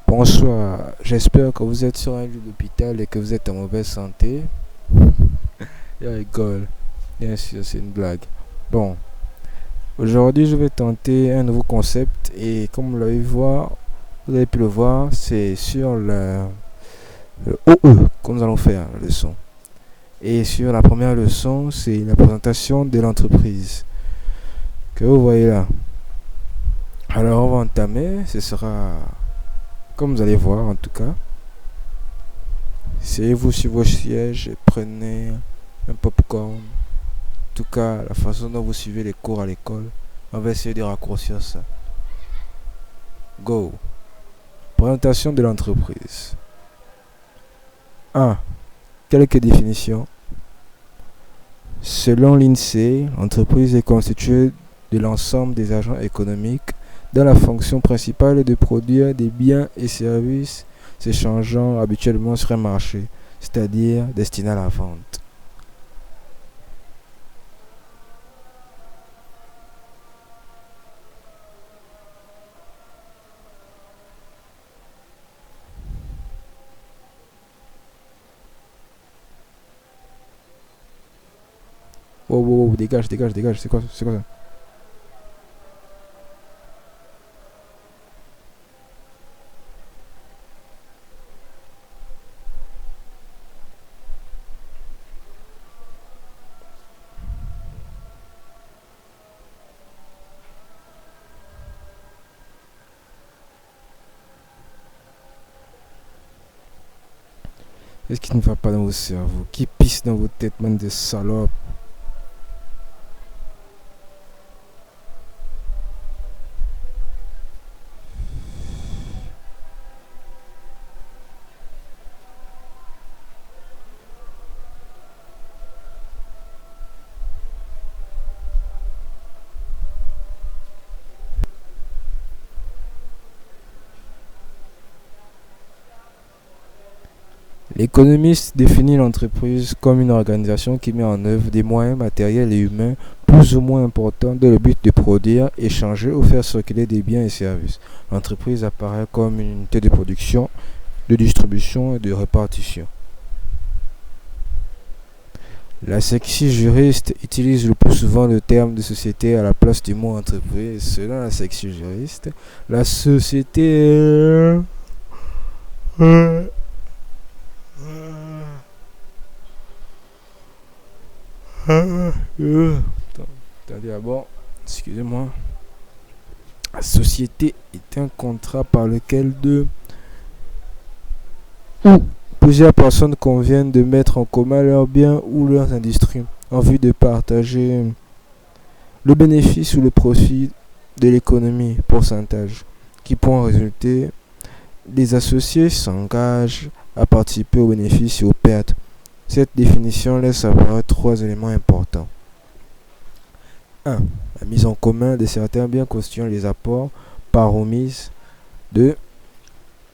Bonsoir, j'espère que vous êtes sur un lit d'hôpital et que vous êtes en mauvaise santé. Il rigole, bien sûr, c'est une blague. Bon, aujourd'hui je vais tenter un nouveau concept et comme vous avez pu le voir, c'est sur le OE que nous allons faire la leçon. Et sur la première leçon, c'est la présentation de l'entreprise que vous voyez là. Alors on va entamer, ce sera comme vous allez voir en tout cas. Asseyez-vous sur vos sièges et prenez un popcorn. En tout cas, la façon dont vous suivez les cours à l'école, on va essayer de raccourcir ça. Go. Présentation de l'entreprise. 1. Quelques définitions. Selon l'INSEE, l'entreprise est constituée de l'ensemble des agents économiques dont la fonction principale est de produire des biens et services s'échangeant habituellement sur un marché, c'est-à-dire destinés à la vente. Wow, wow, wow, dégage, dégage, dégage, c'est quoi ça? Qu'est-ce qui ne va pas dans vos cerveaux? Qui pisse dans vos têtes, man de salopes? L'économiste définit l'entreprise comme une organisation qui met en œuvre des moyens matériels et humains plus ou moins importants dans le but de produire, échanger ou faire circuler des biens et services. L'entreprise apparaît comme une unité de production, de distribution et de répartition. La sexy juriste utilise le plus souvent le terme de société à la place du mot entreprise. Selon la sexy juriste, la société est... Attendez d'abord, excusez-moi. La société est un contrat par lequel deux ou plusieurs personnes conviennent de mettre en commun leurs biens ou leurs industries en vue de partager le bénéfice ou le profit de l'économie, pourcentage, qui pour en résulter, les associés s'engagent à participer aux bénéfices et aux pertes. Cette définition laisse apparaître trois éléments importants. 1. La mise en commun de certains biens constituant les apports par omise. 2.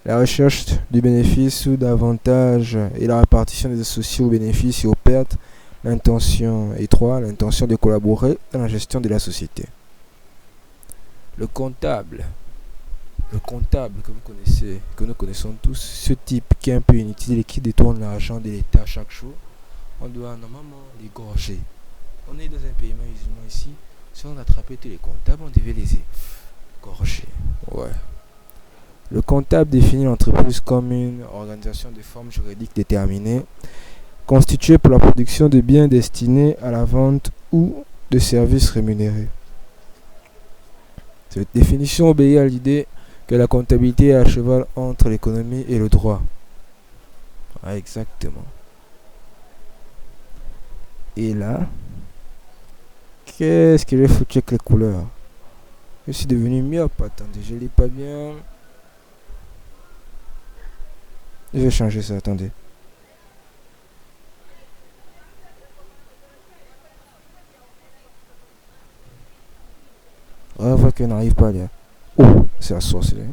La recherche du bénéfice ou d'avantages et la répartition des associés aux bénéfices et aux pertes. L'intention. Et 3. L'intention de collaborer dans la gestion de la société. Le comptable. Le comptable que vous connaissez, que nous connaissons tous, ce type qui est un peu inutile et qui détourne l'argent de l'État chaque jour, on doit normalement l'égorger. On est dans un pays musulman ici. Si on attrapait tous les comptables, on devait les égorger. Ouais. Le comptable définit l'entreprise comme une organisation de forme juridique déterminée, constituée pour la production de biens destinés à la vente ou de services rémunérés. Cette définition obéit à l'idée que la comptabilité est à cheval entre l'économie et le droit. Ah, exactement. Et là, qu'est-ce que j'ai foutu avec les couleurs? Je suis devenu myope. Attendez, je lis pas bien. Je vais changer ça, attendez. On va voir qu'elle n'arrive pas à lire. Oh, c'est la sorcellerie.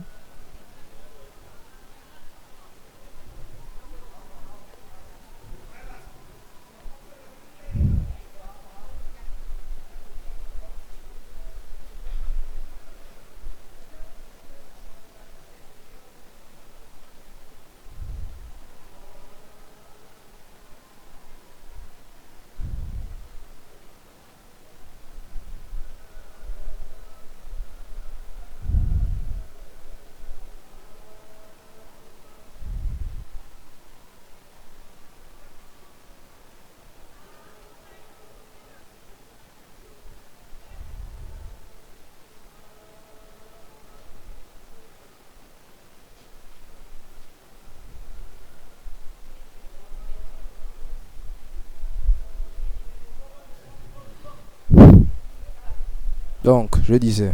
Donc, je disais,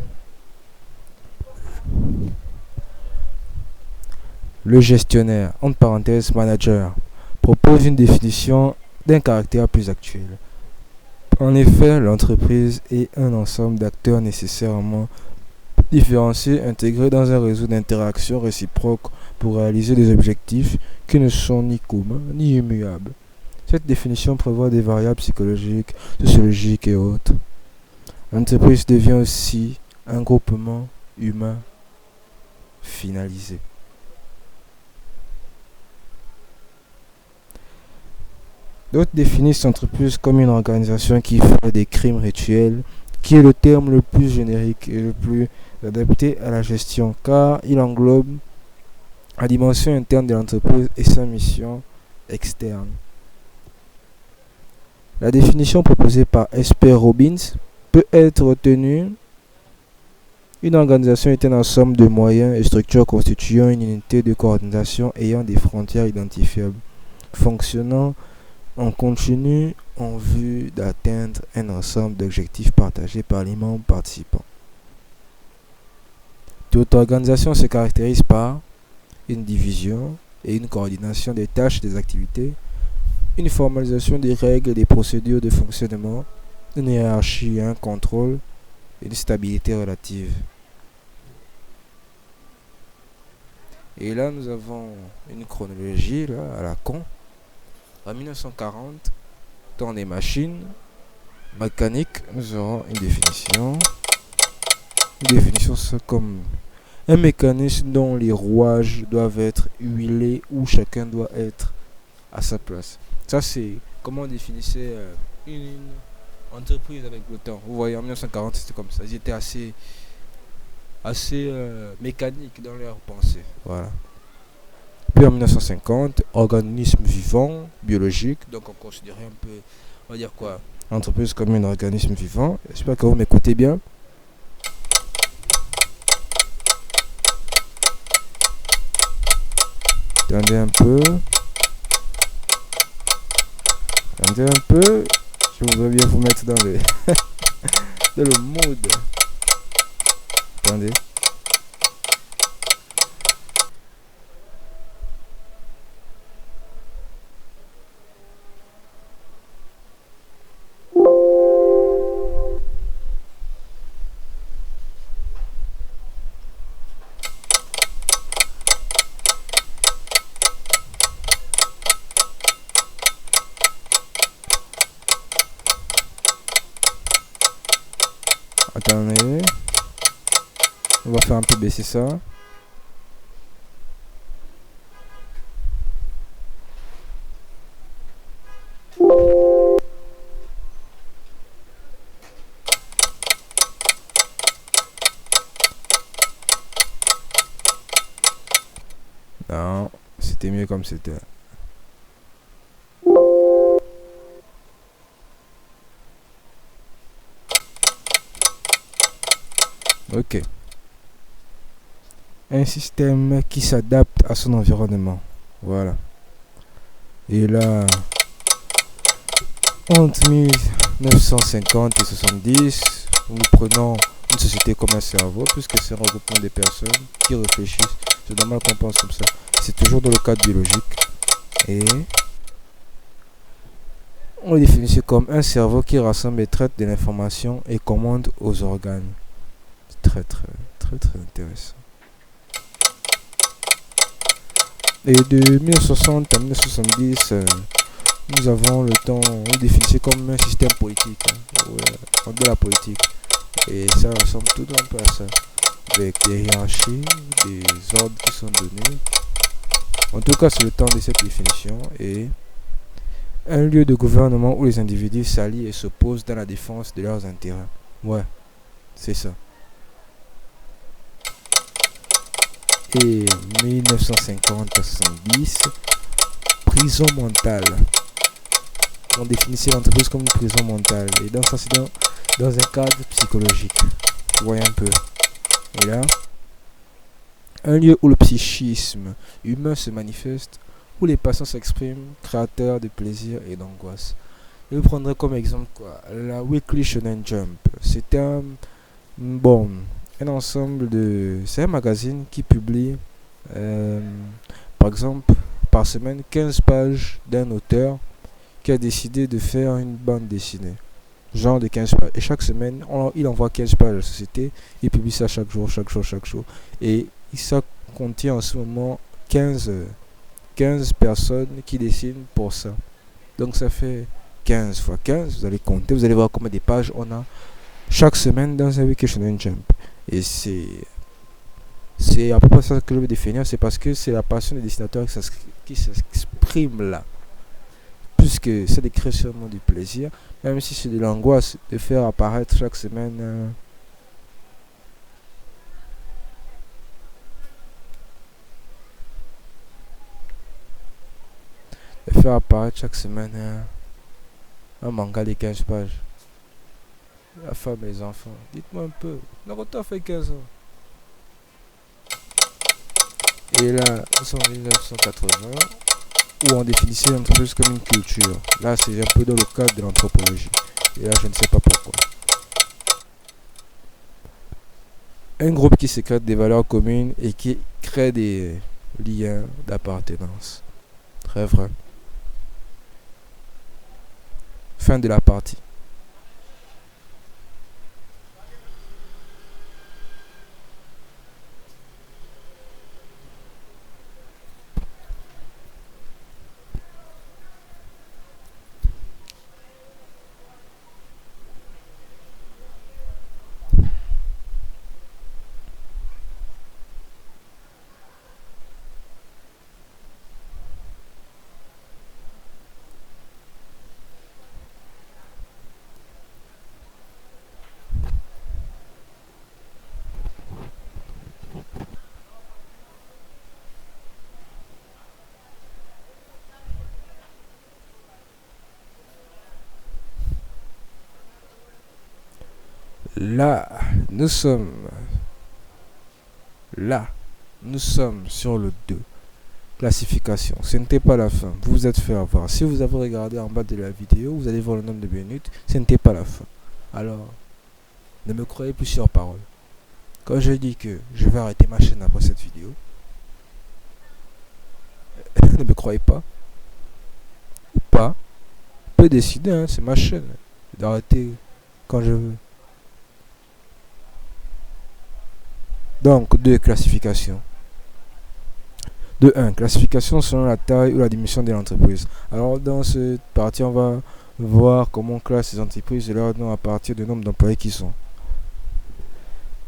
le gestionnaire, entre parenthèses manager, propose une définition d'un caractère plus actuel. En effet, l'entreprise est un ensemble d'acteurs nécessairement différenciés intégrés dans un réseau d'interactions réciproques pour réaliser des objectifs qui ne sont ni communs ni immuables. Cette définition prévoit des variables psychologiques, sociologiques et autres. L'entreprise devient aussi un groupement humain finalisé. D'autres définissent l'entreprise comme une organisation qui fait des crimes rituels, qui est le terme le plus générique et le plus adapté à la gestion, car il englobe la dimension interne de l'entreprise et sa mission externe. La définition proposée par Esper Robbins peut être retenue. Une organisation est un ensemble de moyens et structures constituant une unité de coordination ayant des frontières identifiables, fonctionnant en continu en vue d'atteindre un ensemble d'objectifs partagés par les membres participants. Toute organisation se caractérise par une division et une coordination des tâches et des activités, une formalisation des règles et des procédures de fonctionnement, une hiérarchie et un contrôle, et une stabilité relative. Et là, nous avons une chronologie là, à la con. En 1940, dans les machines mécaniques, nous aurons une définition. Une définition, c'est comme un mécanisme dont les rouages doivent être huilés, où chacun doit être à sa place. Ça, c'est comment on définissait une entreprise avec le temps. Vous voyez, en 1940, c'était comme ça. Ils étaient assez mécaniques dans leur pensée. Voilà. Puis en 1950, organisme vivant, biologique. Donc on considérait un peu, on va dire quoi, l'entreprise comme un organisme vivant. J'espère que vous m'écoutez bien. Attendez un peu. Attendez un peu. Je voudrais bien vous mettre dans le, dans le mood. Attendez. Attendez. On va faire un peu baisser ça. Non, c'était mieux comme c'était. Ok. Un système qui s'adapte à son environnement. Voilà. Et là, entre 1950 et 70, nous prenons une société comme un cerveau, puisque c'est un regroupement des personnes qui réfléchissent. C'est normal qu'on pense comme ça. C'est toujours dans le cadre biologique. Et on le définit comme un cerveau qui rassemble et traite de l'information et commande aux organes. C'est très intéressant. Et de 1960 à 1970, nous avons le temps, on définit comme un système politique, de la politique. Et ça ressemble tout un peu à ça, avec des hiérarchies, des ordres qui sont donnés. En tout cas, c'est le temps de cette définition et un lieu de gouvernement où les individus s'allient et s'opposent dans la défense de leurs intérêts. Ouais, c'est ça. Et 1950 à 70, prison mentale. On définissait l'entreprise comme une prison mentale. Et donc ça c'est dans un cadre psychologique. Vous voyez un peu. Et là, un lieu où le psychisme humain se manifeste, où les patients s'expriment, créateurs de plaisir et d'angoisse. Je prendrai comme exemple quoi, la Weekly Shonen Jump. C'est un Bon, un ensemble de... C'est un magazine qui publie, euh, par exemple, par semaine, 15 pages d'un auteur qui a décidé de faire une bande dessinée. Genre de 15 pages. Et chaque semaine, il envoie 15 pages à la société. Il publie ça chaque jour, chaque jour, chaque jour. Et ça contient en ce moment 15 personnes qui dessinent pour ça. Donc ça fait 15 fois 15. Vous allez compter, vous allez voir combien de pages on a chaque semaine dans un Weekly Shonen Jump. Et c'est à peu près ça que je veux définir. C'est parce que c'est la passion des dessinateurs qui s'exprime là. Puisque ça décrit seulement du plaisir, même si c'est de l'angoisse de faire apparaître chaque semaine un manga de 15 pages. La femme et les enfants. Dites-moi un peu. Naruto a fait 15 ans. Et là, nous sommes en 1980, où on définissait l'entreprise comme une culture. Là, c'est un peu dans le cadre de l'anthropologie. Et là, je ne sais pas pourquoi. Un groupe qui sécrète des valeurs communes et qui crée des liens d'appartenance. Très vrai. Fin de la partie. Là, nous sommes là, nous sommes sur le 2. Classification. Ce n'était pas la fin. Vous vous êtes fait avoir. Si vous avez regardé en bas de la vidéo, vous allez voir le nombre de minutes. Ce n'était pas la fin. Alors, ne me croyez plus sur parole. Quand je dis que je vais arrêter ma chaîne après cette vidéo, ne me croyez pas ou pas. Je peux décider, hein, c'est ma chaîne. D'arrêter quand je veux. Donc, 2 classifications. De 1, classification selon la taille ou la dimension de l'entreprise. Alors, dans cette partie, on va voir comment on classe les entreprises et leur nom à partir du nombre d'employés qui sont.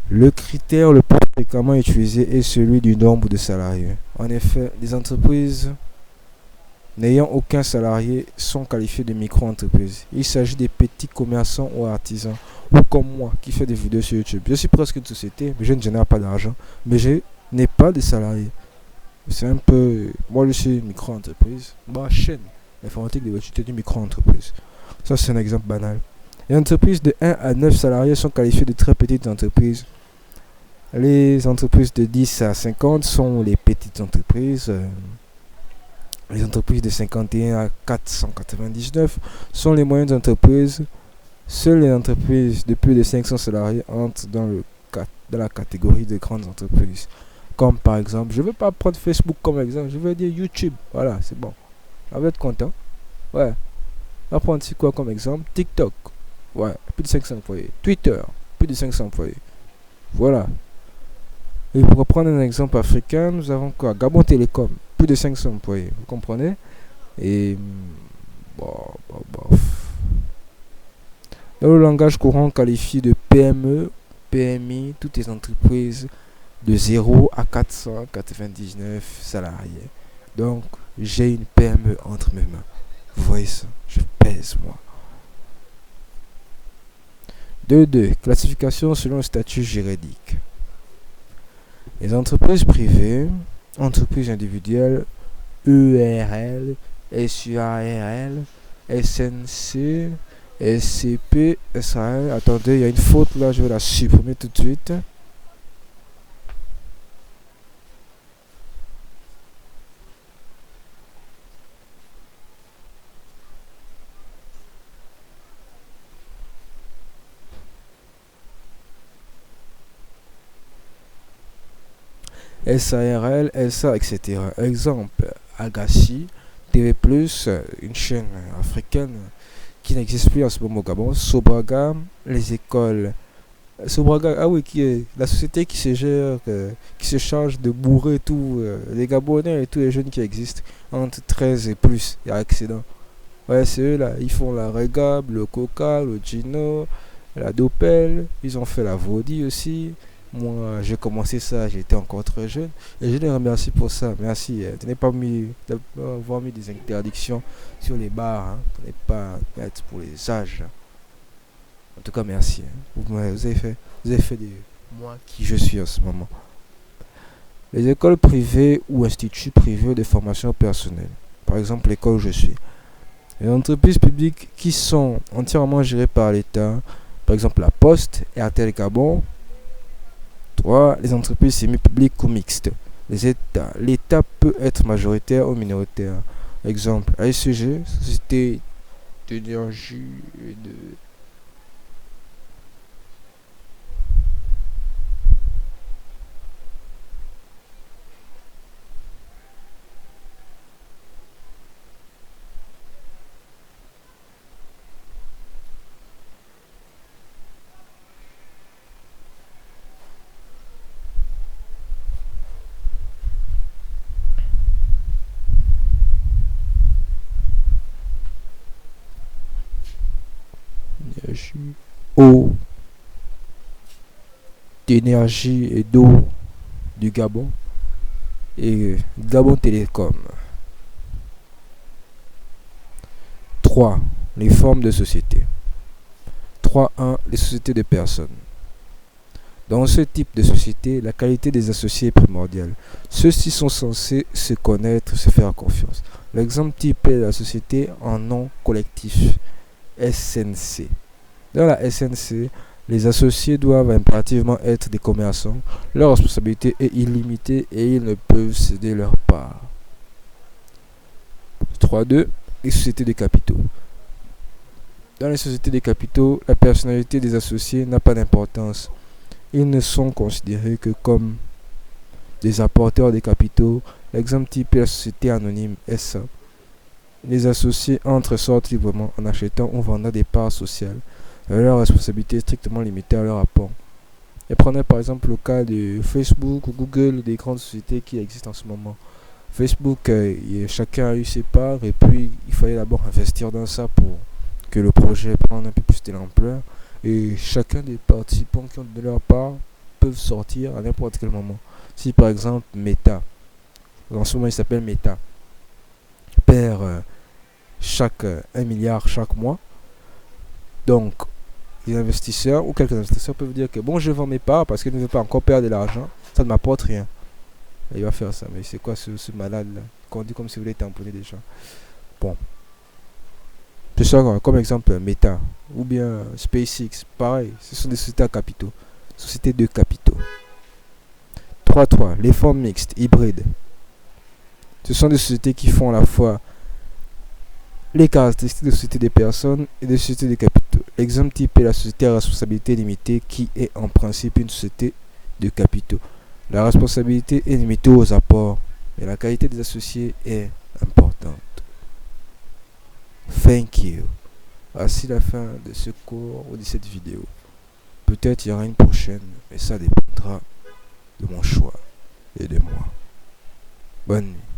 Le critère le plus fréquemment utilisé est celui du nombre de salariés. En effet, les entreprises n'ayant aucun salarié sont qualifiées de micro-entreprises. Il s'agit des petits commerçants ou artisans, ou comme moi qui fais des vidéos sur YouTube. Je suis presque une société, mais je ne génère pas d'argent, mais je n'ai pas de salariés. C'est un peu... Moi, je suis une micro-entreprise. Ma chaîne informatique de voitures est une micro-entreprise. Ça, c'est un exemple banal. Les entreprises de 1 à 9 salariés sont qualifiées de très petites entreprises. Les entreprises de 10 à 50 sont les petites entreprises. Les entreprises de 51 à 499 sont les moyennes entreprises. Seules les entreprises de plus de 500 salariés entrent dans la catégorie des grandes entreprises. Comme par exemple, je ne veux pas prendre Facebook comme exemple, je vais dire YouTube. Voilà, c'est bon. On va être content. Ouais. On va prendre quoi comme exemple? TikTok. Ouais, plus de 500 employés. Twitter, plus de 500 employés. Voilà. Et pour prendre un exemple africain, nous avons quoi? Gabon Télécom, plus de 500 employés. Vous comprenez? Et bon, bon. Dans le langage courant, on qualifie de PME, PMI, toutes les entreprises de 0 à 499 salariés. Donc, j'ai une PME entre mes mains. Vous voyez ça? Je pèse, moi. 2. Classification selon le statut juridique. Les entreprises privées, entreprises individuelles, EURL, SUARL, SNC, SCP, SAL. Attendez, il y a une faute là, je vais la supprimer tout de suite. SARL, SA, etc. Exemple, Agassi, TV+, une chaîne africaine qui n'existe plus en ce moment au Gabon, Sobraga, les écoles. Sobraga, ah oui, qui est la société qui se gère, qui se charge de bourrer tous les Gabonais et tous les jeunes qui existent entre 13 et plus, il y a accident. Ouais, c'est eux là, ils font la Regab, le Coca, le Gino, la Dopel, ils ont fait la Vaudi aussi. Moi, j'ai commencé ça, j'étais encore très jeune. Et je les remercie pour ça. Merci. Tu n'es pas mis d'avoir mis des interdictions sur les bars. Hein. Tu n'es pas net pour les âges. En tout cas, merci. Hein. Vous avez fait de moi qui je suis en ce moment. Les écoles privées ou instituts privés de formation personnelle. Par exemple, l'école où je suis. Les entreprises publiques qui sont entièrement gérées par l'État. Par exemple, la Poste, RTL Gabon. 3. Les entreprises semi-publiques ou mixtes. L'État peut être majoritaire ou minoritaire. Exemple, ASG, Société d'énergie et de... eau, d'énergie et d'eau du Gabon et Gabon Télécom. 3. Les formes de société. 3.1. Les sociétés de personnes. Dans ce type de société, la qualité des associés est primordiale. Ceux-ci sont censés se connaître, se faire confiance. L'exemple type est la société en nom collectif, SNC. Dans la SNC, les associés doivent impérativement être des commerçants. Leur responsabilité est illimitée et ils ne peuvent céder leur part. 3.2. Les sociétés de capitaux. Dans les sociétés de capitaux, la personnalité des associés n'a pas d'importance. Ils ne sont considérés que comme des apporteurs des capitaux. L'exemple type est la société anonyme SA. Les associés entrent et sortent librement en achetant ou vendant des parts sociales. Leur responsabilité est strictement limitée à leur apport. Et prenez par exemple le cas de Facebook ou Google, des grandes sociétés qui existent en ce moment. Facebook, chacun a eu ses parts et puis il fallait d'abord investir dans ça pour que le projet prenne un peu plus de l'ampleur. Et chacun des participants qui ont donné leur part peuvent sortir à n'importe quel moment. Si par exemple Meta, en ce moment il s'appelle Meta, perd chaque 1 milliard chaque mois, donc les investisseurs ou quelques investisseurs peuvent dire que bon, je vends mes parts parce que je ne veux pas encore perdre de l'argent, ça ne m'apporte rien. Et il va faire ça. Mais c'est quoi ce malade là qu'on dit comme si vous voulez tamponner des gens. Bon. C'est ça comme exemple Meta ou bien SpaceX, pareil, ce sont des sociétés à capitaux, sociétés de capitaux. 3.3. Les formes mixtes, hybrides. Ce sont des sociétés qui font à la fois les caractéristiques de société des personnes et des sociétés de capitaux. L'exemple type est la société à responsabilité limitée qui est en principe une société de capitaux. La responsabilité est limitée aux apports, mais la qualité des associés est importante. Thank you. Voici la fin de ce cours ou de cette vidéo. Peut-être il y aura une prochaine, mais ça dépendra de mon choix et de moi. Bonne nuit.